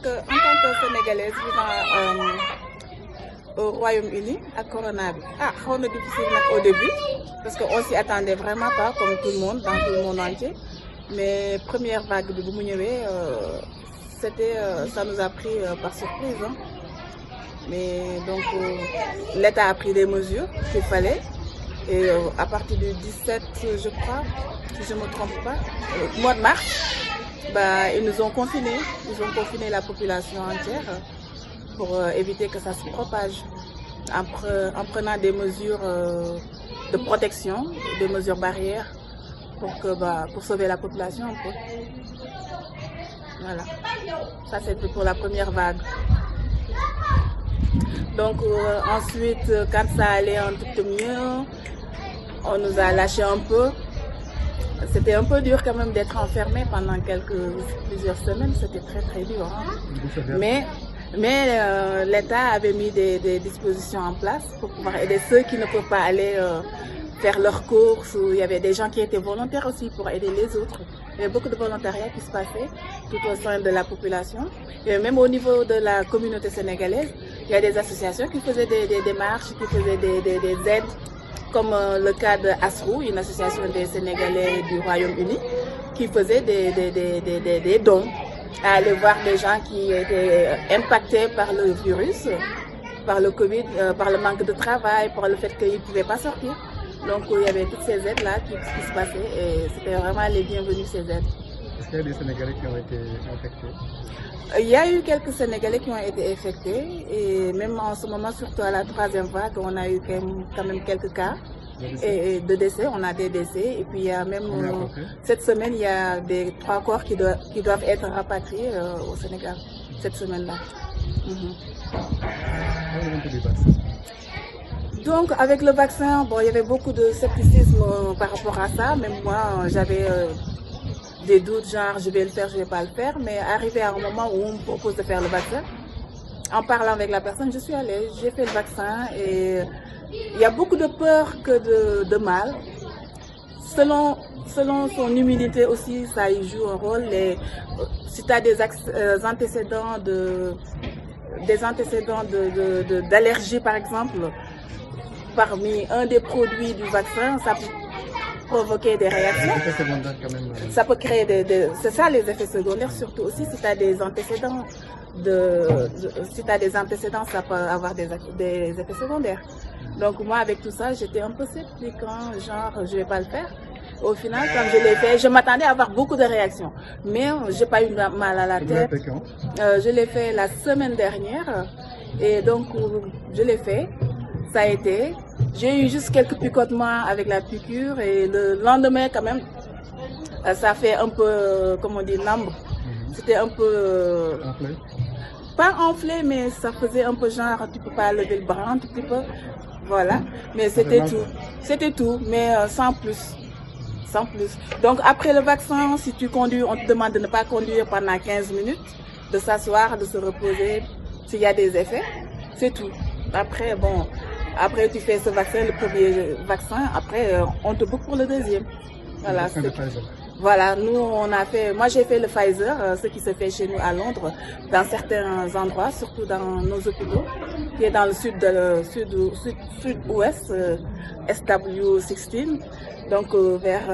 que sénégalaise vivant au Royaume-Uni à Corona bi xaw na difficile nag au début parce que on s'y attendait vraiment pas comme tout le monde dans tout le monde entier mais première vague bi bu mu ñëwee ça nous a pris par surprise hein. Mais donc l'État a pris des mesures qu'il fallait et à partir du 17 je crois si je me trompe pas mois de mars ils nous ont confinés, la population entière pour éviter que ça se propage en prenant des mesures de protection, des mesures barrières pour sauver la population un peu. Voilà, ça c'était pour la première vague. Donc ensuite, quand ça allait un tout petit peu mieux, on nous a lâché un peu. C'était un peu dur quand même d'être enfermé pendant plusieurs semaines, c'était très dur. Hein. Mais l'État avait mis des dispositions en place pour pouvoir aider ceux qui ne peuvent pas aller faire leurs courses. Il y avait des gens qui étaient volontaires aussi pour aider les autres. Il y avait beaucoup de volontariat qui se passait tout au sein de la population. Et même au niveau de la communauté sénégalaise, il y a des associations qui faisaient des démarches, qui faisaient des aides, comme le cas de ASRO, une association des Sénégalais du Royaume-Uni, qui faisait des dons à aller voir des gens qui étaient impactés par le virus, par le Covid, par le manque de travail, par le fait qu'ils ne pouvaient pas sortir. Donc il y avait toutes ces aides-là qui se passaient et c'était vraiment les bienvenus ces aides. Est-ce qu'il y a des Sénégalais qui ont été infectés? Il y a eu quelques Sénégalais qui ont été infectés et même en ce moment, surtout à la troisième vague, on a eu quand même quelques cas de décès, on a des décès et puis il y a même cette semaine, il y a 3 corps qui doivent être rapatriés au Sénégal, cette semaine-là. Donc avec le vaccin, il y avait beaucoup de scepticisme par rapport à ça, même moi j'avais des doutes genre je vais le faire, je vais pas le faire, mais arrivé à un moment où on me propose de faire le vaccin, en parlant avec la personne, je suis allée, j'ai fait le vaccin et il y a beaucoup de peur que de mal. Selon son immunité aussi, ça y joue un rôle. Si tu as des antécédents d'allergie par exemple, parmi un des produits du vaccin, ça peut provoquer des réactions. Les effets secondaires quand même. Ça peut créer c'est ça les effets secondaires, surtout aussi si tu as des antécédents ça peut avoir des effets secondaires. Donc moi avec tout ça, j'étais un peu sceptique, hein, genre je vais pas le faire. Au final, quand je l'ai fait, je m'attendais à avoir beaucoup de réactions, mais j'ai pas eu mal à la tête. Je l'ai fait la semaine dernière et donc je l'ai fait. Ça a été. J'ai eu juste quelques picotements avec la piqûre et le lendemain quand même, ça fait un peu, comme on dit, lambre. C'était un peu... Enflé? Pas enflé, mais ça faisait un peu genre, tu peux pas lever le bras un tout petit peu. Voilà. Mais c'était tout. C'était tout, mais sans plus. Sans plus. Donc après le vaccin, si tu conduis, on te demande de ne pas conduire pendant 15 minutes, de s'asseoir, de se reposer, s'il y a des effets. C'est tout. Après tu fais ce vaccin, le premier vaccin, après on te book pour le deuxième. Voilà. Voilà, moi j'ai fait le Pfizer, ce qui se fait chez nous à Londres, dans certains endroits, surtout dans nos hôpitaux, qui est dans le sud-ouest, SW16, donc vers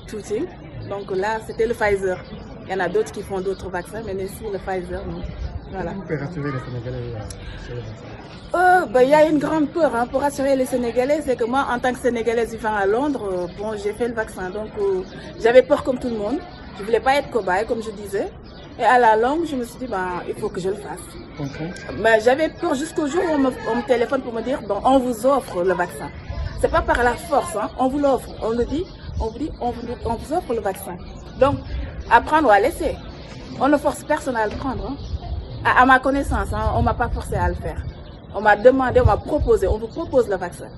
Tooting. Donc là, c'était le Pfizer. Il y en a d'autres qui font d'autres vaccins, mais ici le Pfizer, non. Voilà. Vous pouvez rassurer les Sénégalais sur le vaccin? Il y a une grande peur pour rassurer les Sénégalais, c'est que moi, en tant que Sénégalaise vivant à Londres, j'ai fait le vaccin. Donc, j'avais peur comme tout le monde. Je voulais pas être cobaye, comme je disais. Et à la longue, je me suis dit, il faut que je le fasse. J'avais peur jusqu'au jour où on me téléphone pour me dire, on vous offre le vaccin. C'est pas par la force, hein, on vous l'offre. On vous dit, on vous offre le vaccin. Donc, à prendre ou à laisser. On ne force personne à le prendre. Hein. À ma connaissance, hein, on m'a pas forcé à le faire. On m'a demandé, on m'a proposé, on vous propose le vaccin.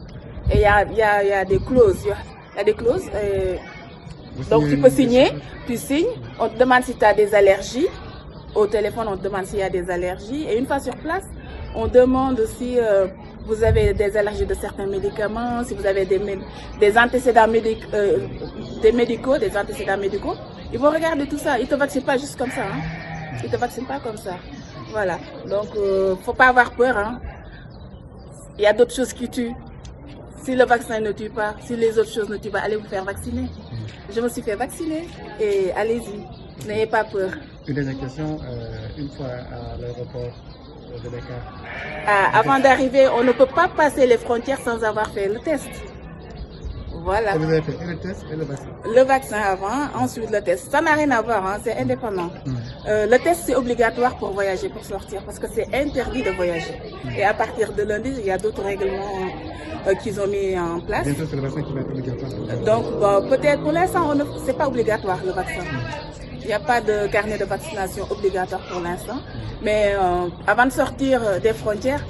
Et il y a des clauses. Il y a des clauses. Donc tu peux signer, tu signes, on te demande si tu as des allergies. Au téléphone, on te demande s'il y a des allergies. Et une fois sur place, on demande si vous avez des allergies de certains médicaments, si vous avez des antécédents médicaux, Ils vont regarder tout ça. Ils ne te vaccinent pas juste comme ça. Hein. Ils ne te vaccinent pas comme ça. Voilà. Donc, faut pas avoir peur. Hein. Il y a d'autres choses qui tuent. Si le vaccin ne tue pas, si les autres choses ne tuent pas, allez vous faire vacciner. Je me suis fait vacciner et allez-y, n'ayez pas peur. Une dernière question, une fois à l'aéroport de Dakar. Avant d'arriver, on ne peut pas passer les frontières sans avoir fait le test. Voilà. Et vous avez fait le test et le vaccin? Le vaccin avant, ensuite le test. Ça n'a rien à voir, hein, c'est indépendant. Le test, c'est obligatoire pour voyager, pour sortir, parce que c'est interdit de voyager. Et à partir de lundi, il y a d'autres règlements qu'ils ont mis en place. Bientôt, c'est le vaccin qui va être obligatoire. Donc, bon, peut-être pour l'instant, ce n'est pas obligatoire le vaccin. Il n'y a pas de carnet de vaccination obligatoire pour l'instant. Mais avant de sortir des frontières,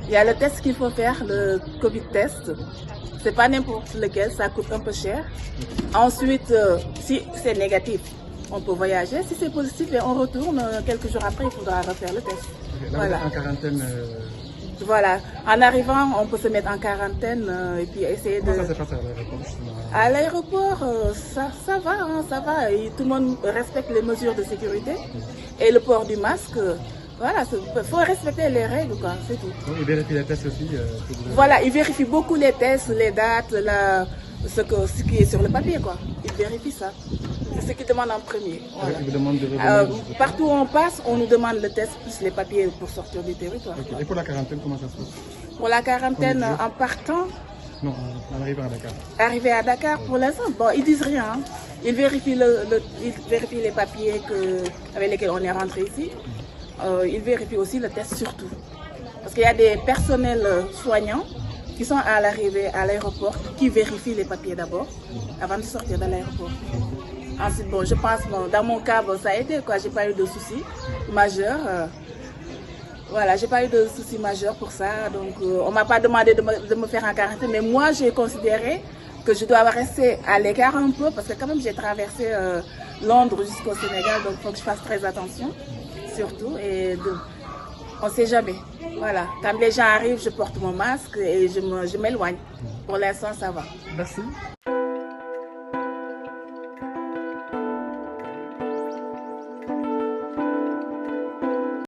il y a le test qu'il faut faire, le Covid test. C'est pas n'importe lequel, ça coûte un peu cher. Ensuite, si c'est négatif, on peut voyager. Si c'est positif, on retourne. Quelques jours après, il faudra refaire le test. Okay, voilà. En quarantaine. Voilà. En arrivant, on peut se mettre en quarantaine et puis essayer de. Comment ça se passe à l'aéroport? À l'aéroport, ça va, hein, ça va. Et tout le monde respecte les mesures de sécurité et le port du masque. Voilà, il faut respecter les règles, quoi, c'est tout. Donc, ils vérifient les tests aussi Voilà, ils vérifient beaucoup les tests, les dates, ce qui est sur le papier, quoi. Ils vérifient ça. C'est ce qu'ils demandent en premier. Voilà. Ils vous demandent de partout où on passe, on nous demande le test plus les papiers pour sortir du territoire. Okay. Et pour la quarantaine, comment ça se passe? Pour la quarantaine, en partant... Non, en arrivant à Dakar. Arrivé à Dakar, pour l'instant, bon, ils disent rien. Hein. Ils vérifient, ils vérifient les papiers avec lesquels on est rentré ici. Ils vérifient aussi le test surtout. Parce qu'il y a des personnels soignants qui sont à l'arrivée à l'aéroport, qui vérifient les papiers d'abord, avant de sortir de l'aéroport. Ensuite, bon, je pense, bon, dans mon cas, bon, ça a été, quoi, j'ai pas eu de soucis majeurs. Voilà, j'ai pas eu de soucis majeurs pour ça. Donc, on m'a pas demandé de me faire en quarantaine, mais moi, j'ai considéré que je dois rester à l'écart un peu, parce que quand même, j'ai traversé Londres jusqu'au Sénégal, donc il faut que je fasse très attention. Surtout, et on ne sait jamais. Voilà, quand les gens arrivent, je porte mon masque et je m'éloigne. Pour l'instant, ça va. Merci.